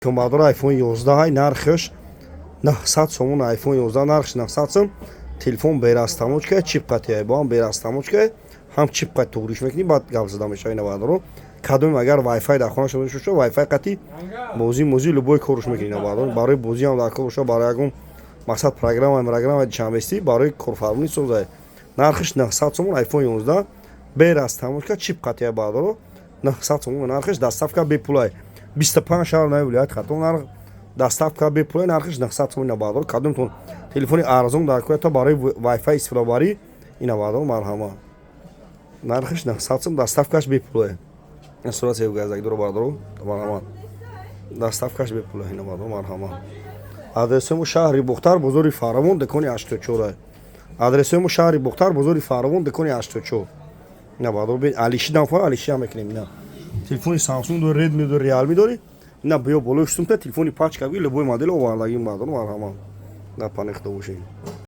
Командор iPhone 11 нархш 900 сомон iPhone 11 нархш 900 сом. Телефон берастамочка, чип қатия бо ҳам берастамочка, ҳам чип қат тугриш мекунӣ, баъд гап зада мешавӣ навадро. Кадом агар Wi-Fi дар хона шуда шуд, Wi-Fi қати бози любой корш мекунӣ навадро. Барои бози ҳам дар кор шуда, барои ягон мақсад программа чамбести, барои корфармонӣ соза. Нархш 900 сомон iPhone 11 берастамочка, чип қатия бадро 900 сомон нархш, доставка бепулай. 25 шаҳр наи вилоят хатон нарх доставка бепулай, нархш 900 сомон набадро. Кадомтон телефони арзон дар кӯя та барои Wi-Fi истифода барӣ ина бадро марҳама. Нархш 900 сом, доставкаш бепулай. Сурат севгазагдро бадро марҳама. Доставкаш бепулай ина бадро марҳама. Адресимо шаҳри Бухтар, бозори Фаровон, дукони 84. Адресимо шаҳри Бухтар, бозори Фаровон, дукони 84. Ина бадро бин Алиши дамфа, Алиши ҳам мекунем ина. Телефони Samsung дори, Redmi дори, Realme дори. Ина биё болои штумта телефони пачка ви любой модел овардагӣ бадро марҳама. На панихта бошед.